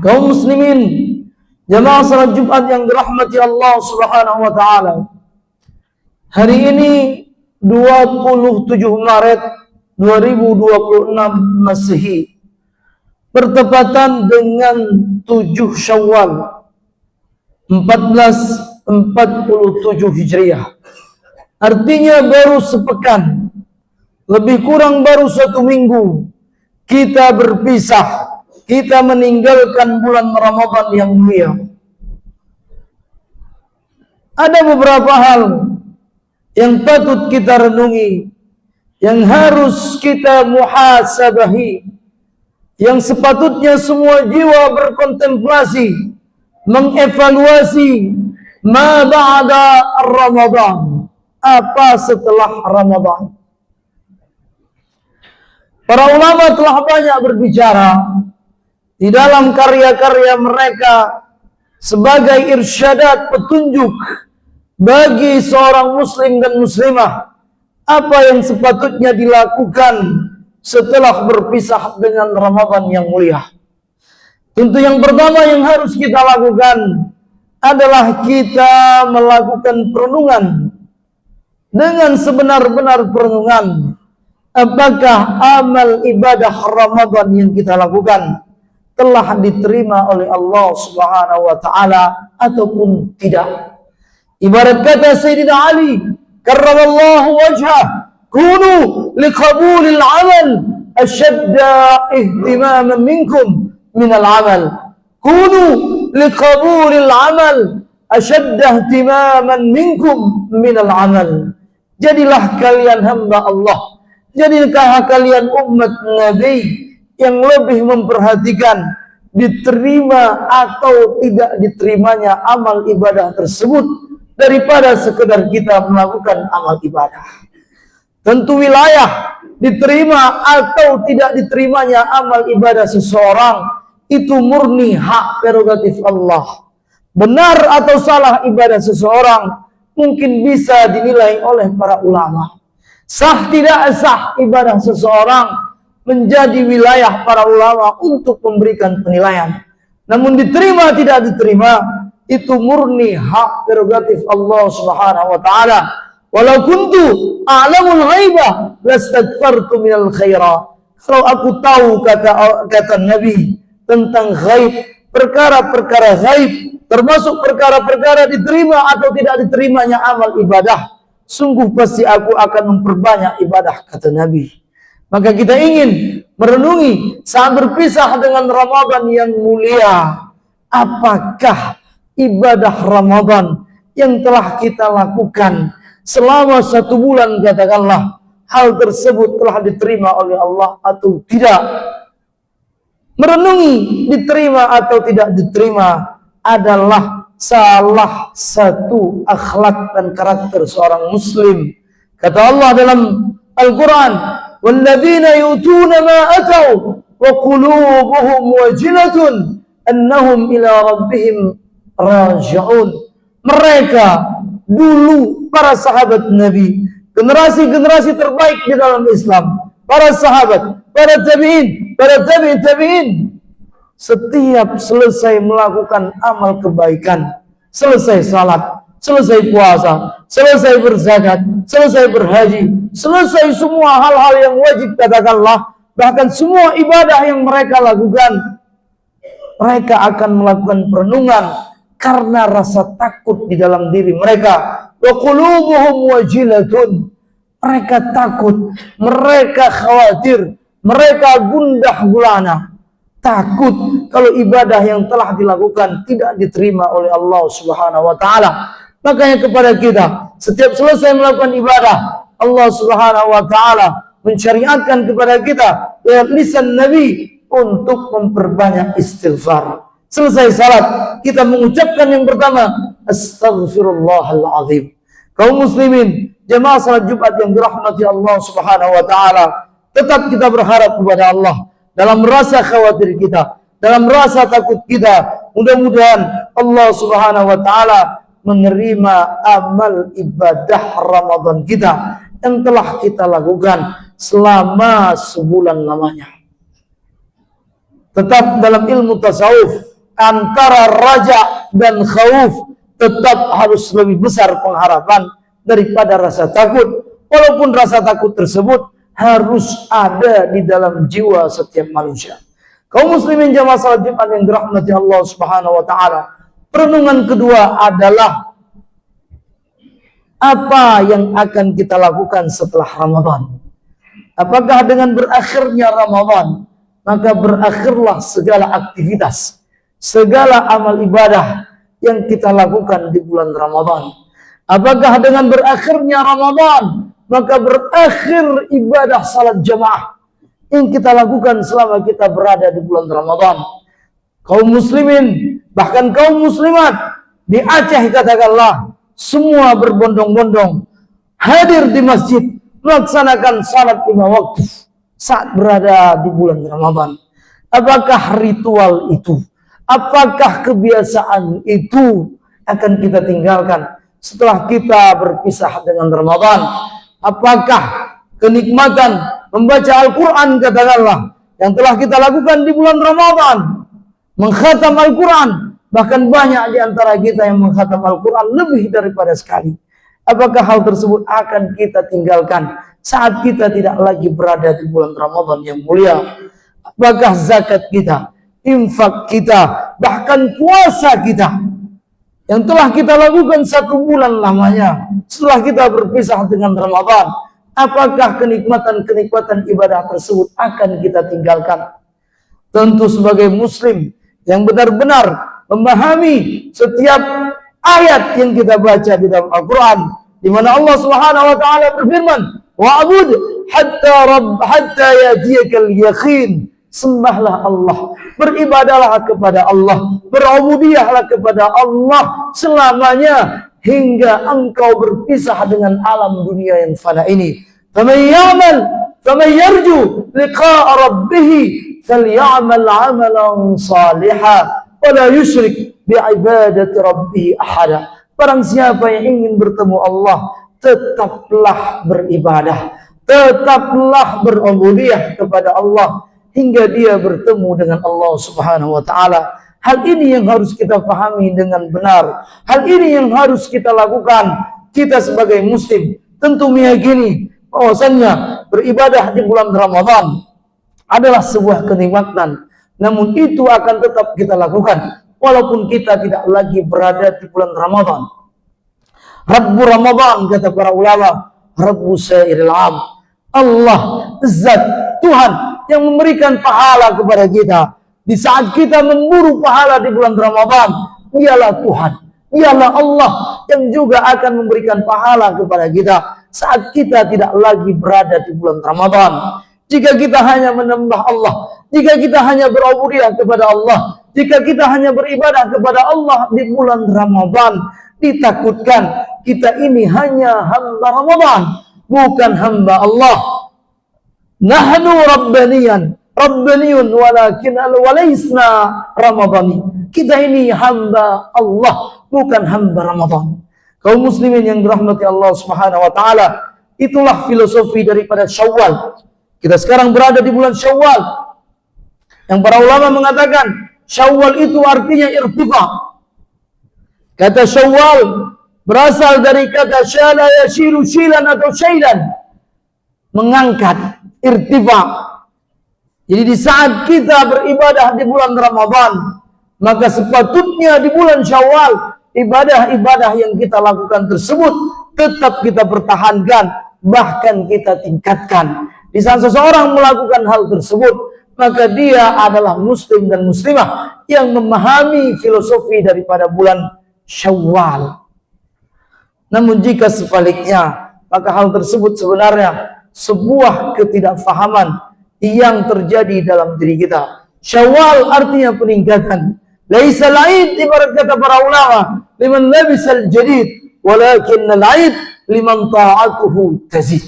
Kaum muslimin, jamaah salat Jumat yang dirahmati Allah Subhanahu wa taala. Hari ini 27 Maret 2026 Masehi, bertepatan dengan 7 Syawal 1447 Hijriah. Artinya baru sepekan, lebih kurang baru 1 minggu kita berpisah. Kita meninggalkan bulan Ramadan yang mulia. Ada beberapa hal yang patut kita renungi, yang harus kita muhasabahi, yang sepatutnya semua jiwa berkontemplasi, mengevaluasi ma ba'da Ramadan, apa setelah Ramadan. Para ulama telah banyak berbicara di dalam karya-karya mereka sebagai irsyadat, petunjuk bagi seorang muslim dan muslimah apa yang sepatutnya dilakukan setelah berpisah dengan Ramadan yang mulia. Tentu yang pertama yang harus kita lakukan adalah kita melakukan perenungan dengan sebenar-benar perenungan. Apakah amal ibadah Ramadan yang kita lakukan telah diterima oleh Allah Subhanahu wa taala ataupun tidak? Ibarat kata Sayyidina Ali karramallahu wajhah, kunu liqabulil amal ashadda ihtimaman minkum minal amal. Kunu liqabulil amal ashadda ihtimaman minkum minal amal. Jadilah kalian hamba Allah, jadilah kalian umat Nabi yang lebih memperhatikan diterima atau tidak diterimanya amal ibadah tersebut daripada sekedar kita melakukan amal ibadah. Tentu wilayah diterima atau tidak diterimanya amal ibadah seseorang itu murni hak prerogatif Allah. Benar atau salah ibadah seseorang mungkin bisa dinilai oleh para ulama. Sah tidak sah ibadah seseorang menjadi wilayah para ulama untuk memberikan penilaian. Namun diterima tidak diterima itu murni hak prerogatif Allah Subhanahu wa taala. Walau kuntu a'lamul ghaibah lastaghfartu minal khaira. Kalau aku tahu kata Nabi tentang ghaib, perkara-perkara ghaib, termasuk perkara-perkara diterima atau tidak diterimanya amal ibadah, sungguh pasti aku akan memperbanyak ibadah, kata Nabi. Maka kita ingin merenungi saat berpisah dengan Ramadan yang mulia, apakah ibadah Ramadan yang telah kita lakukan selama 1 bulan, katakanlah, hal tersebut telah diterima oleh Allah atau tidak. Merenungi diterima atau tidak diterima adalah salah satu akhlak dan karakter seorang muslim. Kata Allah dalam Al-Quran, walladzina yutuna ma atau wa qulubuhum wajilatun annahum ila rabbihim raji'un. Mereka dulu para sahabat Nabi, generasi-generasi terbaik di dalam Islam, para sahabat, para tabi'in, para tabi'in, setiap selesai melakukan amal kebaikan, selesai salat, selesai puasa, selesai berzakat, selesai berhaji, selesai semua hal-hal yang wajib, katakanlah, bahkan semua ibadah yang mereka lakukan, mereka akan melakukan perenungan karena rasa takut di dalam diri mereka. Wa qulubuhum wajilatun. Mereka takut, mereka khawatir, mereka gundah gulana, takut kalau ibadah yang telah dilakukan tidak diterima oleh Allah Subhanahu wa taala. Makanya kepada kita, setiap selesai melakukan ibadah, Allah Subhanahu wa taala mensyariatkan kepada kita lewat lisan Nabi untuk memperbanyak istighfar. Selesai salat, kita mengucapkan yang pertama, Astaghfirullahaladzim. Kaum muslimin, jemaah salat Jumat yang dirahmati Allah Subhanahu wa taala, tetap kita berharap kepada Allah dalam rasa khawatir kita, dalam rasa takut kita. Mudah-mudahan Allah Subhanahu wa taala menerima amal ibadah Ramadan kita yang telah kita lakukan selama sebulan lamanya. Tetap dalam ilmu tasawuf antara raja dan khauf, tetap harus lebih besar pengharapan daripada rasa takut. Walaupun rasa takut tersebut harus ada di dalam jiwa setiap manusia. Kaum muslimin jamaah salat Jumat yang dirahmati Allah Subhanahu wa taala. Perenungan kedua adalah apa yang akan kita lakukan setelah Ramadan. Apakah dengan berakhirnya Ramadan, maka berakhirlah segala aktivitas, segala amal ibadah yang kita lakukan di bulan Ramadan. Apakah dengan berakhirnya Ramadan, maka berakhir ibadah salat jamaah yang kita lakukan selama kita berada di bulan Ramadan. Kaum muslimin, bahkan kaum muslimat di Aceh katakanlah, semua berbondong-bondong hadir di masjid melaksanakan salat 5 waktu saat berada di bulan Ramadan. Apakah ritual itu, apakah kebiasaan itu akan kita tinggalkan setelah kita berpisah dengan Ramadan? Apakah kenikmatan membaca Al-Quran katakanlah yang telah kita lakukan di bulan Ramadan, mengkhatam Al-Quran, bahkan banyak di antara kita yang mengkhatam Al-Quran lebih daripada sekali, apakah hal tersebut akan kita tinggalkan saat kita tidak lagi berada di bulan Ramadan yang mulia? Apakah zakat kita, infak kita, bahkan puasa kita yang telah kita lakukan 1 bulan lamanya setelah kita berpisah dengan Ramadan, apakah kenikmatan-kenikmatan ibadah tersebut akan kita tinggalkan? Tentu sebagai muslim yang benar-benar memahami setiap ayat yang kita baca di dalam Al-Quran, di mana Allah Subhanahu wa taala berfirman, "Wa'bud hatta yatiyakal yaqin." Sembahlah Allah, beribadahlah kepada Allah, berubudiyahlah kepada Allah selamanya hingga engkau berpisah dengan alam dunia yang fana ini. Faman yarju liqa'a rabbih falyamal 'amalan salihan wa la yusyrik bi'ibadati rabbih ahada. Barang siapa yang ingin bertemu Allah, tetaplah beribadah, tetaplah berubudiyah kepada Allah hingga dia bertemu dengan Allah Subhanahu wa taala. Hal ini yang harus kita pahami dengan benar. Hal ini yang harus kita lakukan. Kita sebagai muslim tentu meyakini bahwasannya beribadah di bulan Ramadan adalah sebuah kenikmatan. Namun itu akan tetap kita lakukan walaupun kita tidak lagi berada di bulan Ramadan. Rabbu Ramadan, kata para ulama, Rabbu Sairil Am. Allah, Zat, Tuhan yang memberikan pahala kepada kita di saat kita memburu pahala di bulan Ramadan. Dialah Tuhan, dialah Allah yang juga akan memberikan pahala kepada kita saat kita tidak lagi berada di bulan Ramadan. Jika kita hanya menambah Allah, jika kita hanya berubudiyah kepada Allah, jika kita hanya beribadah kepada Allah di bulan Ramadan, ditakutkan kita ini hanya hamba Ramadan, bukan hamba Allah. Nahnu rabbaniyun walakin walaisna ramadhani. Kita ini hamba Allah, bukan hamba Ramadan. Kaum muslimin yang dirahmati Allah Subhanahu wa taala, itulah filosofi daripada Syawal. Kita sekarang berada di bulan Syawal yang para ulama mengatakan Syawal itu artinya irtifa. Kata Syawal berasal dari kata syala yashiru shilan atau syailan, mengangkat, irtifa. Jadi di saat kita beribadah di bulan Ramadan, maka sepatutnya di bulan Syawal ibadah-ibadah yang kita lakukan tersebut tetap kita pertahankan, bahkan kita tingkatkan. Di saat seseorang melakukan hal tersebut, maka dia adalah muslim dan muslimah yang memahami filosofi daripada bulan Syawal. Namun jika sebaliknya, maka hal tersebut sebenarnya sebuah ketidakfahaman yang terjadi dalam diri kita. Syawal artinya peningkatan. Laisa al-aid, ibarat kata para ulama, liman labisal jadid, walakin al-aid liman ta'atuhu tazid.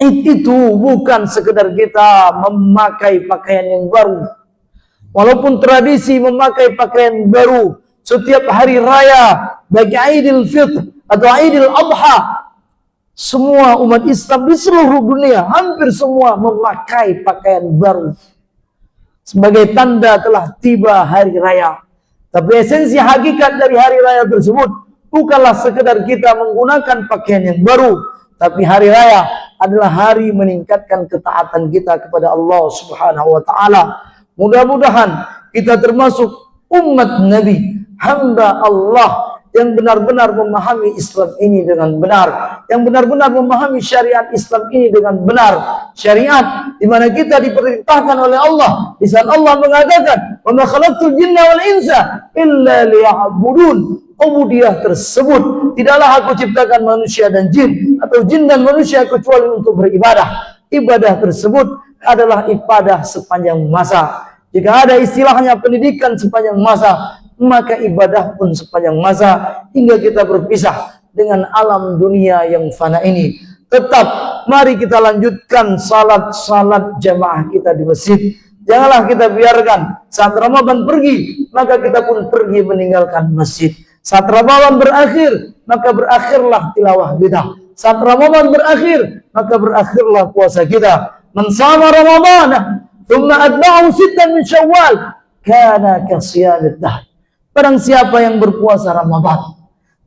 Itu bukan sekedar kita memakai pakaian yang baru. Walaupun tradisi memakai pakaian baru setiap hari raya, bagi Aidil Fitr atau Aidil Adha, semua umat Islam di seluruh dunia hampir semua memakai pakaian baru sebagai tanda telah tiba hari raya. Tapi esensi hakikat dari hari raya tersebut bukanlah sekedar kita menggunakan pakaian yang baru, tapi hari raya adalah hari meningkatkan ketaatan kita kepada Allah Subhanahu wa taala. Mudah-mudahan kita termasuk umat Nabi, hamba Allah yang benar-benar memahami Islam ini dengan benar, yang benar-benar memahami syariat Islam ini dengan benar. Syariat di mana kita diperintahkan oleh Allah, di saat Allah mengatakan, "Wa ma khalaqtul jinna wal insa illa liya'budun." Ubudiyah tersebut, tidaklah aku ciptakan manusia dan jin atau jin dan manusia kecuali untuk beribadah. Ibadah tersebut adalah ibadah sepanjang masa. Jika ada istilahnya pendidikan sepanjang masa, maka ibadah pun sepanjang masa hingga kita berpisah dengan alam dunia yang fana ini. Tetap mari kita lanjutkan salat jamaah kita di masjid. Janganlah kita biarkan saat Ramadan pergi, maka kita pun pergi meninggalkan masjid. Saat Ramadan berakhir, maka berakhirlah tilawah kita. Saat Ramadan berakhir, maka berakhirlah puasa kita. Man shama Ramadan thumma atba'ahu sittan min Syawal kana kasiyamid dahr. Barang siapa yang berpuasa Ramadan,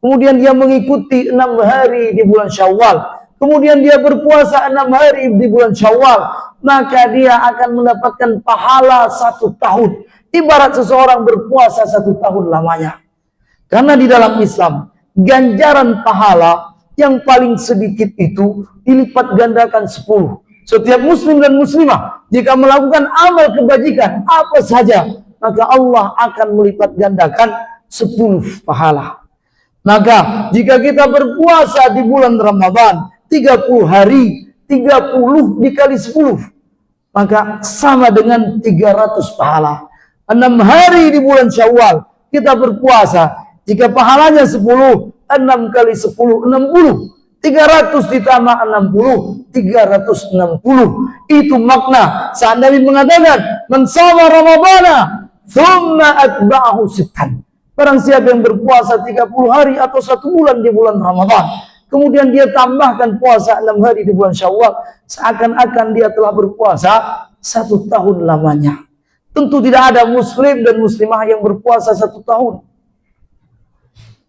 kemudian dia mengikuti 6 hari di bulan Syawal, kemudian dia berpuasa 6 hari di bulan Syawal, maka dia akan mendapatkan pahala 1 tahun. Ibarat seseorang berpuasa 1 tahun lamanya. Karena di dalam Islam, ganjaran pahala yang paling sedikit itu dilipat gandakan 10. Setiap muslim dan muslimah jika melakukan amal kebajikan apa saja, maka Allah akan melipat gandakan 10 pahala. Maka jika kita berpuasa di bulan Ramadan 30 hari, 30 dikali 10, maka sama dengan 300 pahala. 6 hari di bulan Syawal kita berpuasa, jika pahalanya 10, 6 kali 10, 60. 300 ditambah 60, 360. Itu makna saat Nabi mengatakan, "Man shama Ramadana thumma atba'ahu sittan." Barang siapa yang berpuasa 30 hari atau 1 bulan di bulan Ramadan, kemudian dia tambahkan puasa 6 hari di bulan Syawal, seakan-akan dia telah berpuasa 1 tahun lamanya. Tentu tidak ada muslim dan muslimah yang berpuasa 1 tahun.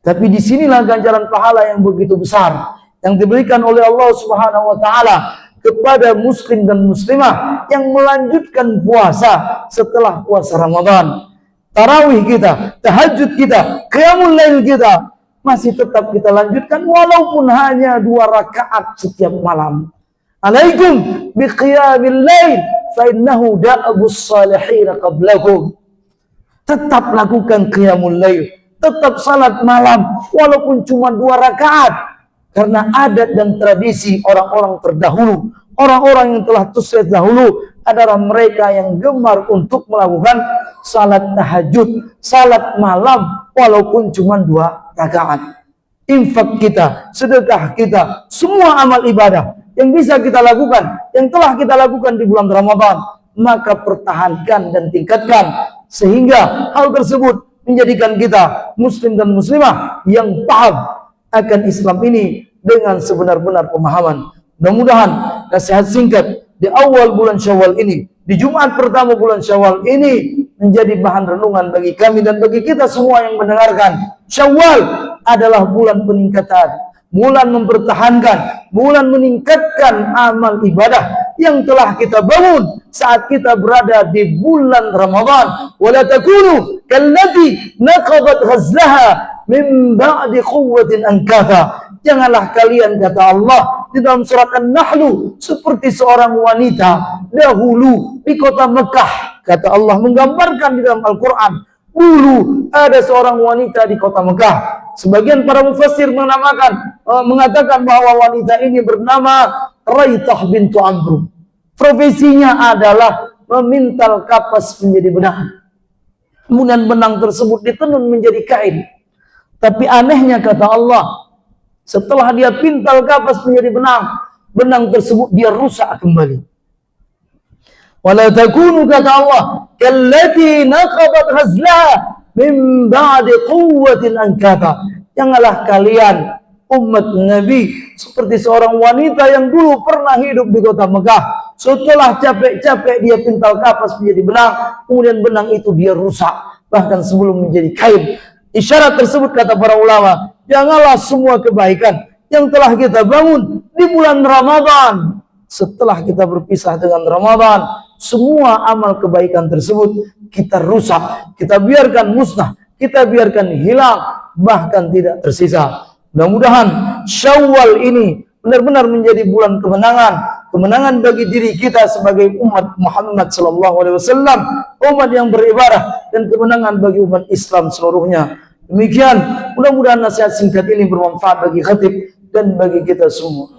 Tapi disinilah ganjaran pahala yang begitu besar yang diberikan oleh Allah Subhanahu wa taala kepada muslim dan muslimah yang melanjutkan puasa setelah puasa Ramadan. Tarawih kita, tahajud kita, qiyamul lail kita masih tetap kita lanjutkan walaupun hanya 2 rakaat setiap malam. Alaikum biqiyamil lail fa innahu da'abus salihin qablakum. Tetap lakukan qiyamul lail, tetap salat malam walaupun cuma 2 rakaat. Karena adat dan tradisi orang-orang terdahulu, orang-orang yang telah sukses dahulu adalah mereka yang gemar untuk melakukan salat tahajud, salat malam walaupun cuma 2 rakaat. Infak kita, sedekah kita, semua amal ibadah yang bisa kita lakukan, yang telah kita lakukan di bulan Ramadan, maka pertahankan dan tingkatkan sehingga hal tersebut menjadikan kita muslim dan muslimah yang paham akan Islam ini dengan sebenar-benar pemahaman. Mudah-mudahan nasihat singkat di awal bulan Syawal ini, di Jumat pertama bulan Syawal ini menjadi bahan renungan bagi kami dan bagi kita semua yang mendengarkan. Syawal adalah bulan peningkatan, bulan mempertahankan, bulan meningkatkan amal ibadah yang telah kita bangun saat kita berada di bulan Ramadan. Wala takunu kallati naqadat ghazlaha min ba'di quwwatin ankatha. Janganlah kalian, kata Allah di dalam surat An-Nahl, seperti seorang wanita dahulu di kota Mekah. Kata Allah menggambarkan di dalam Al-Quran, dulu ada seorang wanita di kota Mekah. Sebagian para mufassir mengatakan bahwa wanita ini bernama Raitah bintu Amr. Profesinya adalah memintal kapas menjadi benang. Kemudian benang tersebut ditenun menjadi kain. Tapi anehnya kata Allah, setelah dia pintal kapas menjadi benang, benang tersebut dia rusak kembali. Wala takunu, kata Allah, kallati naqadat ghazlaha min ba'di quwwatin ankatha. Janganlah kalian umat Nabi seperti seorang wanita yang dulu pernah hidup di kota Mekah. Setelah capek-capek dia pintal kapas menjadi benang, kemudian benang itu dia rusak. bahkan sebelum menjadi kain. Isyarat tersebut kata para ulama, janganlah semua kebaikan yang telah kita bangun di bulan Ramadan, setelah kita berpisah dengan Ramadan, semua amal kebaikan tersebut kita rusak, kita biarkan musnah, kita biarkan hilang, bahkan tidak tersisa. Mudah-mudahan Syawal ini benar-benar menjadi bulan kemenangan bagi diri kita sebagai umat Muhammad SAW, umat yang beribadah, dan kemenangan bagi umat Islam seluruhnya. Demikian, mudah-mudahan nasihat singkat ini bermanfaat bagi khatib dan bagi kita semua.